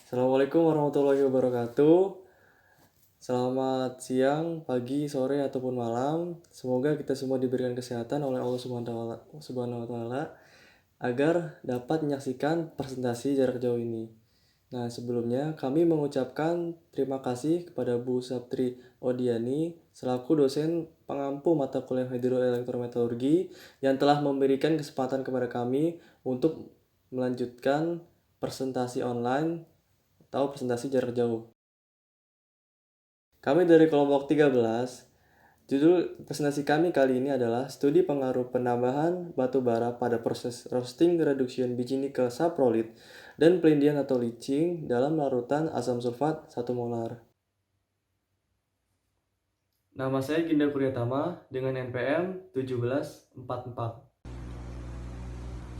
Assalamualaikum warahmatullahi wabarakatuh. Selamat siang, pagi, sore, ataupun malam. Semoga kita semua diberikan kesehatan oleh Allah Subhanahu wa Ta'ala agar dapat menyaksikan presentasi jarak jauh ini. Nah, sebelumnya kami mengucapkan terima kasih kepada Bu Saptri Odiani selaku dosen pengampu mata kuliah hidroelektrometeorologi yang telah memberikan kesempatan kepada kami untuk melanjutkan presentasi online atau presentasi jarak jauh. Kami dari kelompok 13. Judul presentasi kami kali ini adalah Studi Pengaruh Penambahan Batu Bara pada Proses Roasting Reduction Biji Nikel Saprolit dan Pelindian atau Leaching dalam larutan asam sulfat 1 molar. Nama saya Ginda Kuryatama dengan NPM 1744.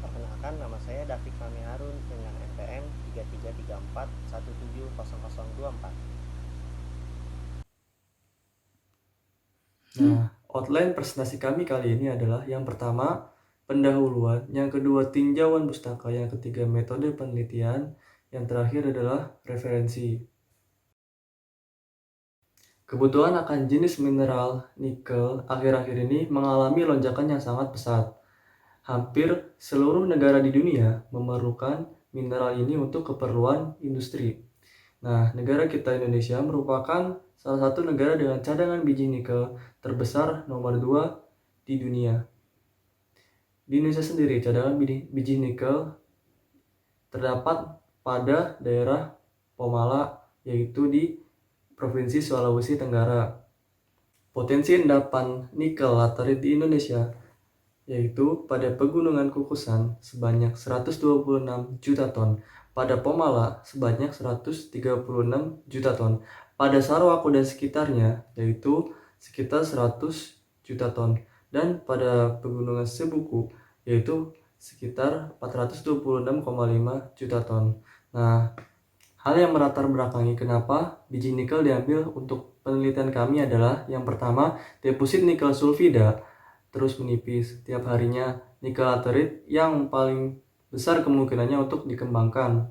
Perkenalkan, nama saya David Fahmi Harun dengan NPM 3334170024. Nah, outline presentasi kami kali ini adalah yang pertama, pendahuluan, yang kedua, tinjauan pustaka, yang ketiga, metode penelitian, yang terakhir adalah referensi. Kebutuhan akan jenis mineral nikel akhir-akhir ini mengalami lonjakan yang sangat pesat. Hampir seluruh negara di dunia memerlukan mineral ini untuk keperluan industri. Nah, negara kita Indonesia merupakan salah satu negara dengan cadangan biji nikel terbesar nomor 2 di dunia. Di Indonesia sendiri, cadangan biji nikel terdapat pada daerah Pomala, yaitu di Provinsi Sulawesi Tenggara. Potensi endapan nikel laterit di Indonesia yaitu pada Pegunungan Kukusan sebanyak 126 juta ton, pada Pomala sebanyak 136 juta ton, pada Sarawak dan sekitarnya yaitu sekitar 100 juta ton, dan pada Pegunungan Sebuku yaitu sekitar 426,5 juta ton. Nah, hal yang melatar belakangi kenapa biji nikel diambil untuk penelitian kami adalah yang pertama, deposit nikel sulfida terus menipis setiap harinya. Nikel laterit yang paling besar kemungkinannya untuk dikembangkan.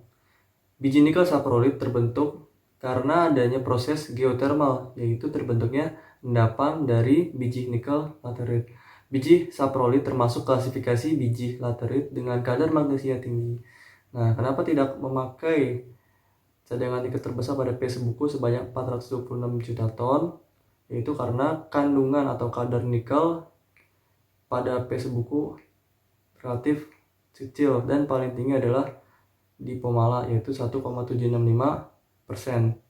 Biji nikel saprolit terbentuk karena adanya proses geothermal, yaitu terbentuknya endapan dari biji nikel laterit. Biji saprolit termasuk klasifikasi biji laterit dengan kadar magnesia tinggi. Nah, kenapa tidak memakai cadangan nikel terbesar pada P Sebuku sebanyak 426 juta ton? Yaitu karena kandungan atau kadar nikel pada P Sebuku relatif kecil dan paling tinggi adalah di Pomala yaitu 1,765%.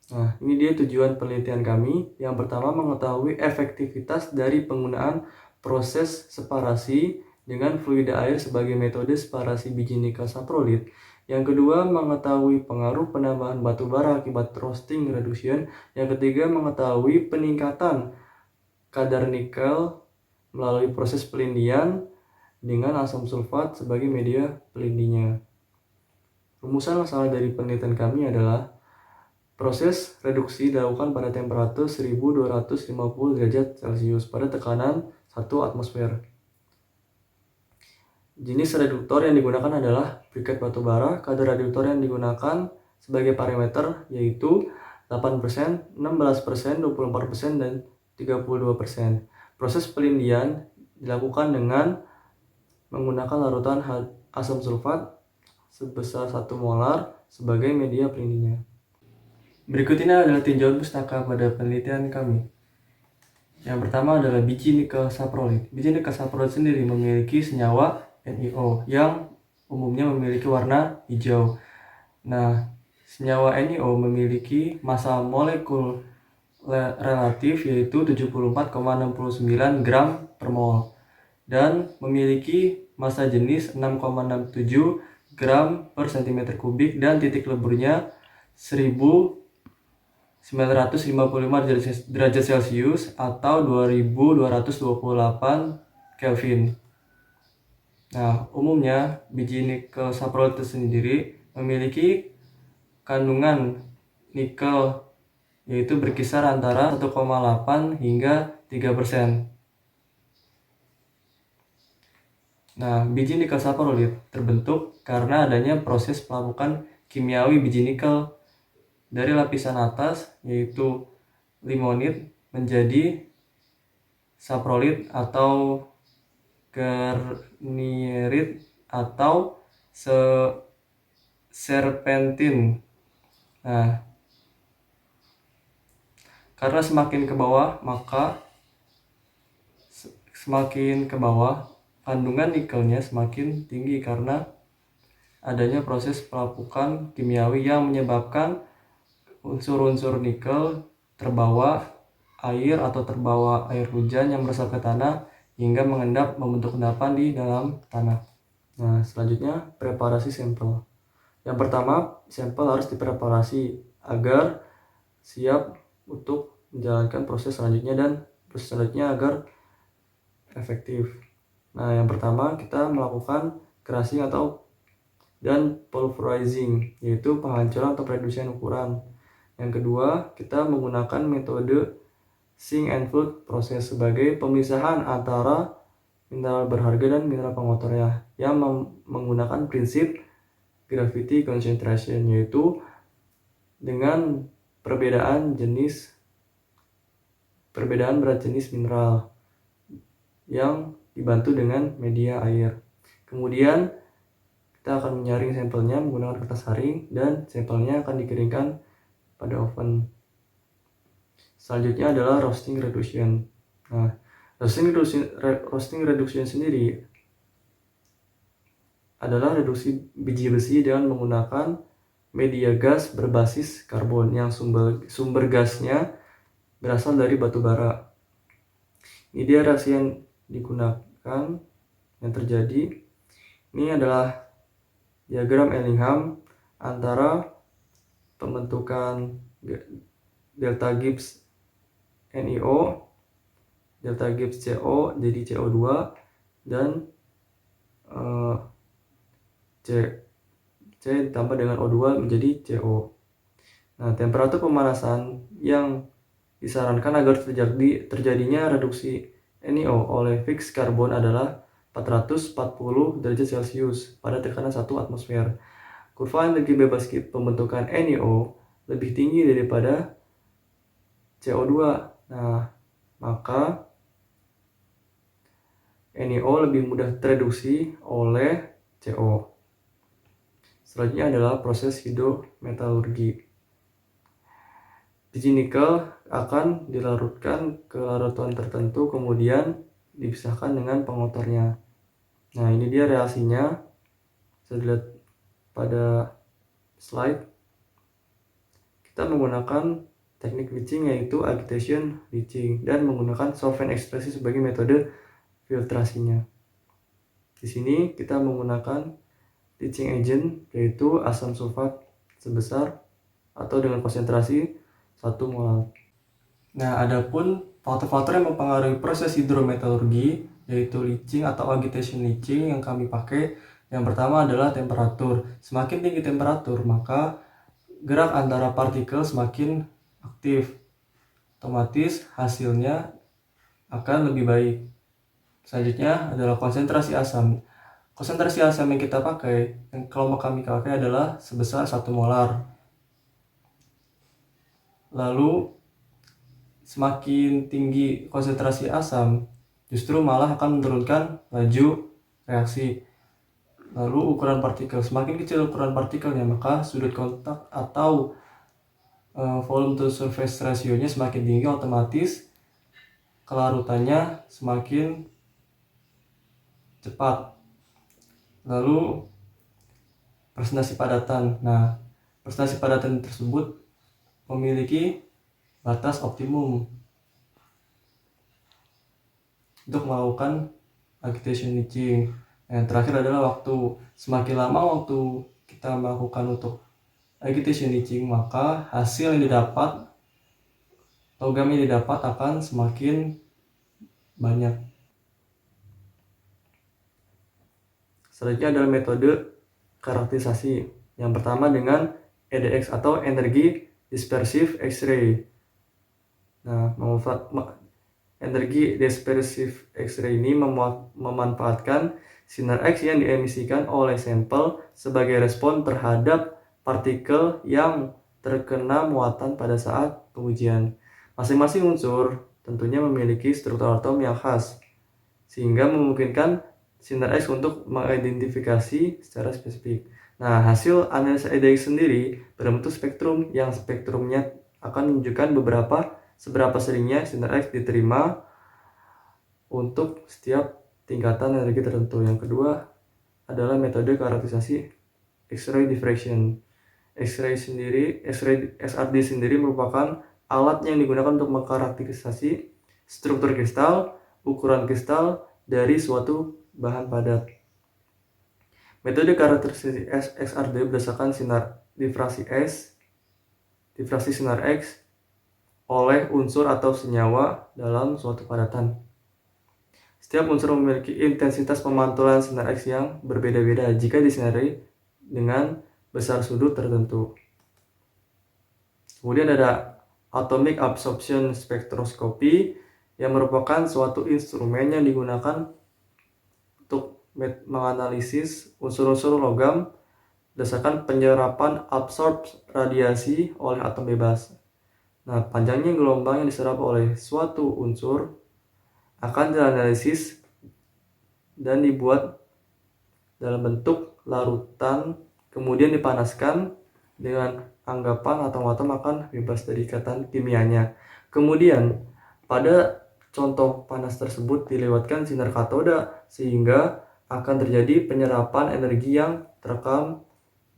Nah, ini dia tujuan penelitian kami. Yang pertama, mengetahui efektivitas dari penggunaan proses separasi dengan fluida air sebagai metode separasi biji nikel saprolit. Yang kedua, mengetahui pengaruh penambahan batu bara akibat roasting reduction. Yang ketiga, mengetahui peningkatan kadar nikel melalui proses pelindian dengan asam sulfat sebagai media pelindinya. Rumusan masalah dari penelitian kami adalah proses reduksi dilakukan pada temperatur 1250 derajat Celcius pada tekanan 1 atmosfer. Jenis reduktor yang digunakan adalah briket batu bara. Kadar reduktor yang digunakan sebagai parameter yaitu 8%, 16%, 24%, dan 32%. Proses pelindian dilakukan dengan menggunakan larutan asam sulfat sebesar 1 molar sebagai media pelindihnya. Berikut ini adalah tinjauan pustaka pada penelitian kami. Yang pertama adalah biji nikel saprolit. Biji nikel saprolit sendiri memiliki senyawa NiO yang umumnya memiliki warna hijau. Nah, senyawa NiO memiliki massa molekul relatif yaitu 74,69 gram per mol dan memiliki massa jenis 6,67 gram per cm kubik dan titik leburnya 1955 derajat Celcius atau 2228 Kelvin. Nah, umumnya biji nikel saprolit sendiri memiliki kandungan nikel yaitu berkisar antara 1,8 hingga 3%. Nah, biji nikel saprolit terbentuk karena adanya proses pelapukan kimiawi biji nikel dari lapisan atas, yaitu limonit, menjadi saprolit atau garnierit atau serpentin. Nah, karena semakin ke bawah, maka semakin ke bawah kandungan nikelnya semakin tinggi karena adanya proses pelapukan kimiawi yang menyebabkan unsur-unsur nikel terbawa air atau terbawa air hujan yang meresap ke tanah hingga mengendap membentuk endapan di dalam tanah. Nah, selanjutnya preparasi sampel. Yang pertama, sampel harus dipreparasi agar siap untuk menjalankan proses selanjutnya dan proses selanjutnya agar efektif. Nah, yang pertama kita melakukan crushing dan pulverizing, yaitu penghancuran atau pereduksian ukuran. Yang kedua, kita menggunakan metode sink and flood proses sebagai pemisahan antara mineral berharga dan mineral pengotornya yang menggunakan prinsip gravity concentration, yaitu dengan perbedaan berat jenis mineral yang dibantu dengan media air. Kemudian kita akan menyaring sampelnya menggunakan kertas saring dan sampelnya akan dikeringkan pada oven. Selanjutnya adalah roasting reduction. Nah, roasting reduction sendiri adalah reduksi biji besi dengan menggunakan media gas berbasis karbon yang sumber gasnya berasal dari batu bara. Ini dia reaksi yang digunakan, yang terjadi. Ini adalah diagram Ellingham antara pembentukan delta Gibbs NiO, delta Gibbs CO jadi CO2 dan C ditambah dengan O2 menjadi CO. Nah, temperatur pemanasan yang disarankan agar terjadinya reduksi NiO oleh fixed karbon adalah 440 derajat Celcius pada tekanan 1 atmosfer. Kurva energi bebas pembentukan NiO lebih tinggi daripada CO2. Nah, maka NiO lebih mudah tereduksi oleh CO. Selanjutnya adalah proses hidrometalurgi. Biji nikel akan dilarutkan ke larutan tertentu, kemudian dipisahkan dengan pengotornya. Nah, ini dia reaksinya. Bisa dilihat pada slide. Kita menggunakan teknik leaching, yaitu agitation leaching, dan menggunakan solvent ekspresi sebagai metode filtrasinya. Di sini kita menggunakan leaching agent, yaitu asam sulfat sebesar atau dengan konsentrasi 1 mol. Nah, adapun faktor-faktor yang mempengaruhi proses hidrometalurgi, yaitu leaching atau agitation leaching yang kami pakai. Yang pertama adalah temperatur. Semakin tinggi temperatur, maka gerak antara partikel semakin aktif. Otomatis hasilnya akan lebih baik. Selanjutnya adalah konsentrasi asam. Konsentrasi asam yang kita pakai, yang kelompok kami pakai adalah sebesar 1 molar. Lalu semakin tinggi konsentrasi asam, justru malah akan menurunkan laju reaksi. Lalu ukuran partikel, semakin kecil ukuran partikelnya, maka sudut kontak atau volume to surface ratio-nya semakin tinggi, otomatis kelarutannya semakin cepat. Lalu presentasi padatan. Nah, presentasi padatan tersebut memiliki batas optimum untuk melakukan agitation leaching. Yang terakhir adalah waktu. Semakin lama waktu kita melakukan untuk agitation leaching, maka hasil yang didapat, logam yang didapat akan semakin banyak. Selanjutnya adalah metode karakterisasi. Yang pertama dengan EDX atau energi dispersive X-ray. Nah, energi dispersive X-ray ini memanfaatkan Sinar X yang diemisikan oleh sampel sebagai respon terhadap partikel yang terkena muatan pada saat pengujian. Masing-masing unsur tentunya memiliki struktur atom yang khas, sehingga memungkinkan sinar X untuk mengidentifikasi secara spesifik. Nah, hasil analisa EDX sendiri berbentuk spektrum yang spektrumnya akan menunjukkan seberapa seringnya sinar X diterima untuk setiap tingkatan energi tertentu. Yang kedua adalah metode karakterisasi X-ray diffraction. XRD sendiri merupakan alat yang digunakan untuk mengkarakterisasi struktur kristal, ukuran kristal dari suatu bahan padat. Metode karakterisasi XRD berdasarkan sinar difraksi sinar X oleh unsur atau senyawa dalam suatu padatan. Setiap unsur memiliki intensitas pemantulan sinar X yang berbeda-beda jika disinari dengan besar sudut tertentu. Kemudian ada atomic absorption spectroscopy yang merupakan suatu instrumen yang digunakan untuk menganalisis unsur-unsur logam berdasarkan penyerapan absorb radiasi oleh atom bebas. Nah, panjangnya gelombang yang diserap oleh suatu unsur akan dianalisis dan dibuat dalam bentuk larutan, kemudian dipanaskan dengan anggapan atom-atom akan bebas dari ikatan kimianya. Kemudian pada contoh panas tersebut dilewatkan sinar katoda sehingga akan terjadi penyerapan energi yang terekam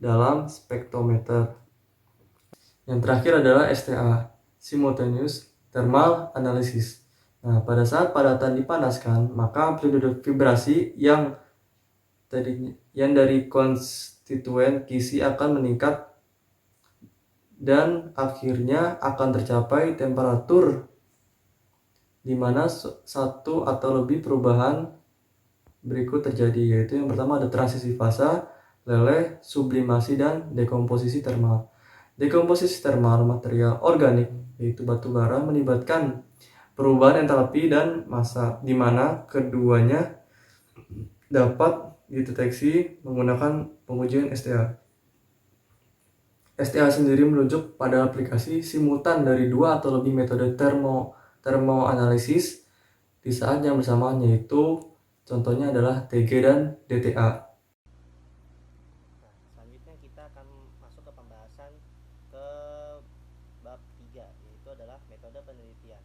dalam spektrometer. Yang terakhir adalah STA, Simultaneous Thermal Analysis. Nah, pada saat padatan dipanaskan, maka amplitude vibrasi yang dari konstituen kisi akan meningkat dan akhirnya akan tercapai temperatur di mana satu atau lebih perubahan berikut terjadi, yaitu yang pertama ada transisi fasa, leleh, sublimasi, dan dekomposisi termal. Dekomposisi termal material organik, yaitu batu bara, melibatkan perubahan entalpi dan massa, di mana keduanya dapat dideteksi menggunakan pengujian STA. STA sendiri merujuk pada aplikasi simultan dari dua atau lebih metode termoanalisis di saat yang bersamaan, yaitu contohnya adalah TG dan DTA. Nah, selanjutnya kita akan masuk ke pembahasan ke bab 3, yaitu adalah metode penelitian.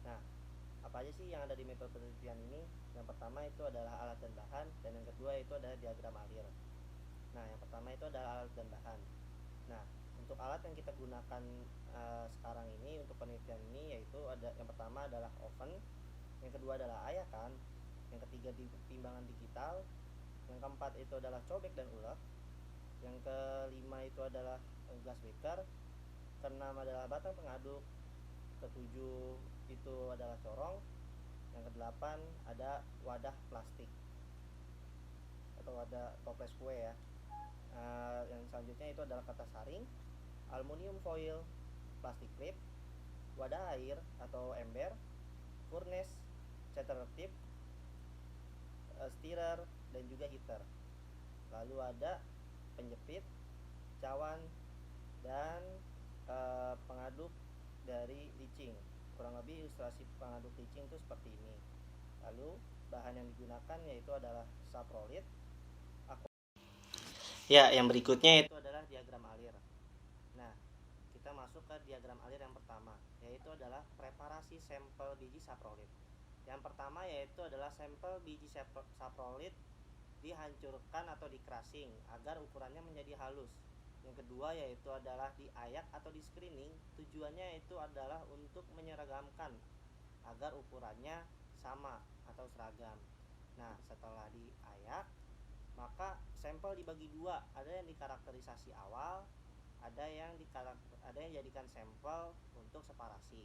Nah, apa aja sih yang ada di metode penelitian ini? Yang pertama itu adalah alat dan bahan, dan yang kedua itu adalah diagram alir. Nah, yang pertama itu adalah alat dan bahan. Nah, untuk alat yang kita gunakan sekarang ini untuk penelitian ini yaitu yang pertama adalah oven, yang kedua adalah ayakan, yang ketiga timbangan digital, yang keempat itu adalah cobek dan uleg, yang kelima itu adalah glass beaker, keenam adalah batang pengaduk, ketujuh itu adalah corong, yang kedelapan ada wadah plastik atau wadah toples kue ya. Yang selanjutnya itu adalah kertas saring, aluminium foil, plastik clip, wadah air atau ember, furnace, shutter tip, stirrer, dan juga heater. Lalu ada penjepit, cawan, dan pengaduk dari licing. Kurang lebih ilustrasi pengaduk licing itu seperti ini. Lalu bahan yang digunakan yaitu adalah saprolit. Ya, yang berikutnya itu adalah diagram alir. Nah, kita masuk ke diagram alir yang pertama, yaitu adalah preparasi sampel biji saprolit. Yang pertama yaitu adalah sampel biji saprolit dihancurkan atau di-crushing agar ukurannya menjadi halus. Yang kedua yaitu adalah diayak atau di screening. Tujuannya itu adalah untuk menyeragamkan agar ukurannya sama atau seragam. Nah, setelah diayak, maka sampel dibagi dua, ada yang dikarakterisasi awal, ada yang jadikan sampel untuk separasi.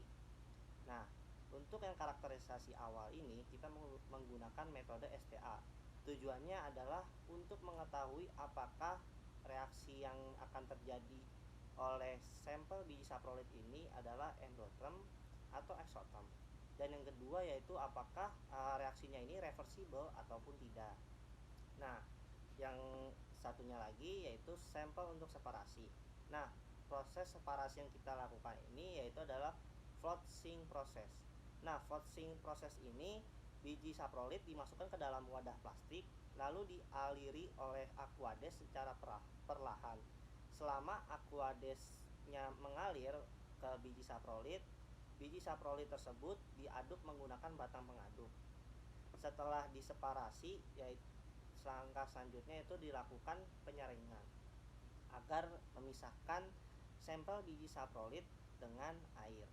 Nah, untuk yang karakterisasi awal ini kita menggunakan metode STA. Tujuannya adalah untuk mengetahui apakah reaksi yang akan terjadi oleh sampel biji saprolit ini adalah endoterm atau exotherm. Dan yang kedua yaitu apakah reaksinya ini reversible ataupun tidak. Nah, yang satunya lagi yaitu sampel untuk separasi. Nah, proses separasi yang kita lakukan ini yaitu adalah floating proses. Nah, floating proses ini biji saprolit dimasukkan ke dalam wadah plastik lalu dialiri oleh aquades secara perlahan. Selama aquadesnya mengalir ke biji saprolit tersebut diaduk menggunakan batang pengaduk. Setelah diseparasi, yaitu langkah selanjutnya itu dilakukan penyaringan agar memisahkan sampel biji saprolit dengan air.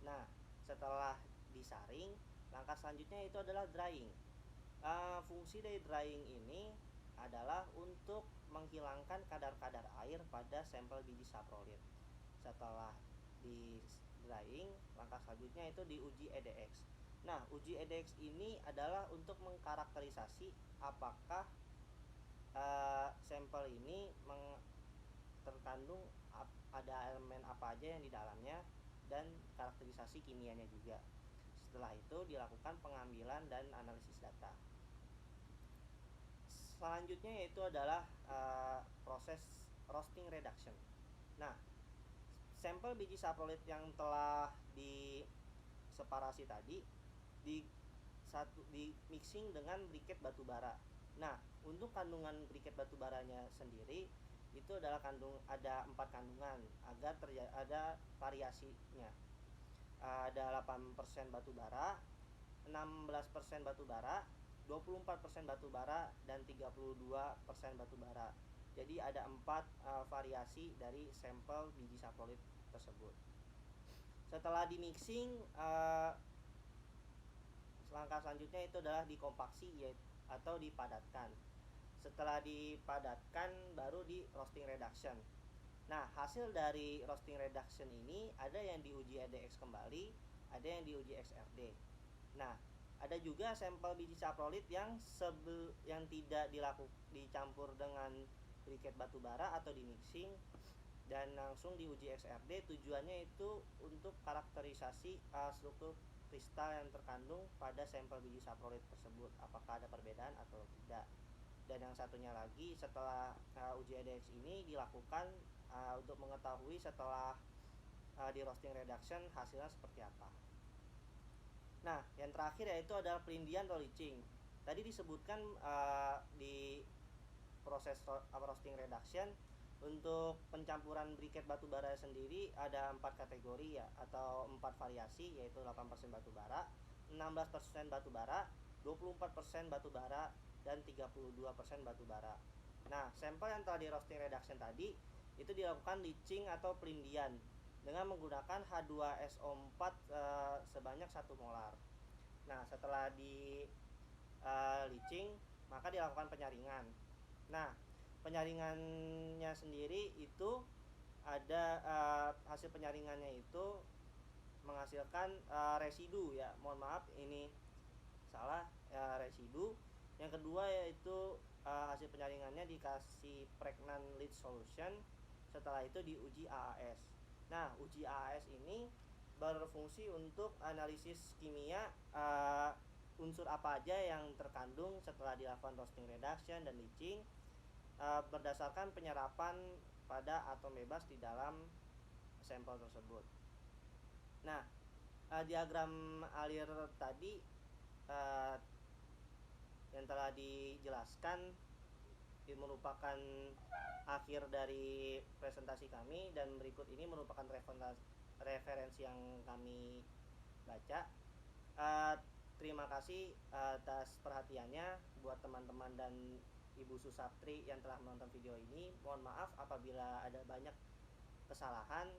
Nah, setelah disaring, langkah selanjutnya itu adalah drying. Fungsi dari drying ini adalah untuk menghilangkan kadar-kadar air pada sampel biji saprolit. Setelah di drying, langkah selanjutnya itu diuji EDX. Nah, uji EDX ini adalah untuk mengkarakterisasi apakah sampel ini terkandung ada elemen apa aja yang di dalamnya dan karakterisasi kimianya juga. Setelah itu dilakukan pengambilan dan analisis data. Selanjutnya yaitu adalah proses roasting reduction. Nah, sampel biji saprolit yang telah diseparasi tadi di mixing dengan briket batu bara. Nah, untuk kandungan briket batu baranya sendiri itu adalah ada 4 kandungan agar ada variasinya. Ada 8% batu bara, 16% batu bara, 24% batu bara dan 32% batu bara. Jadi ada 4 variasi dari sampel biji saprolit tersebut. Setelah di mixing, langkah selanjutnya itu adalah dikompaksi atau dipadatkan. Setelah dipadatkan baru di roasting reduction. Nah, hasil dari roasting reduction ini ada yang diuji EDX kembali, ada yang diuji XRD. Nah, ada juga sampel biji saprolit yang tidak dicampur dengan briket batu bara atau di mixing dan langsung diuji XRD. Tujuannya itu untuk karakterisasi struktur kristal yang terkandung pada sampel biji saprolit tersebut, apakah ada perbedaan atau tidak. Dan yang satunya lagi, setelah uji EDX ini dilakukan untuk mengetahui setelah di roasting reduction hasilnya seperti apa. Nah, yang terakhir yaitu adalah pelindian atau leaching. Tadi disebutkan di proses roasting reduction untuk pencampuran briket batu bara sendiri ada 4 kategori ya, atau 4 variasi, yaitu 8% batu bara, 16% batu bara, 24% batu bara, dan 32% batu bara. Nah, sampel yang telah di roasting reduction tadi itu dilakukan leaching atau pelindian dengan menggunakan H2SO4 sebanyak 1 molar. Nah, setelah di leaching maka dilakukan penyaringan. Nah, penyaringannya sendiri itu ada hasil penyaringannya itu menghasilkan residu ya. Mohon maaf ini salah, residu. Yang kedua yaitu hasil penyaringannya dikasih pregnant leach solution. Setelah itu diuji AAS. Nah, uji AAS ini berfungsi untuk analisis kimia unsur apa aja yang terkandung setelah dilakukan roasting reduction dan leaching berdasarkan penyerapan pada atom bebas di dalam sampel tersebut. Nah, diagram alir tadi yang telah dijelaskan merupakan akhir dari presentasi kami, dan berikut ini merupakan referensi yang kami baca. Terima kasih atas perhatiannya buat teman-teman dan Ibu Susatri yang telah menonton video ini. Mohon maaf apabila ada banyak kesalahan.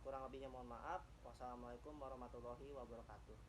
Kurang lebihnya mohon maaf. Wassalamualaikum warahmatullahi wabarakatuh.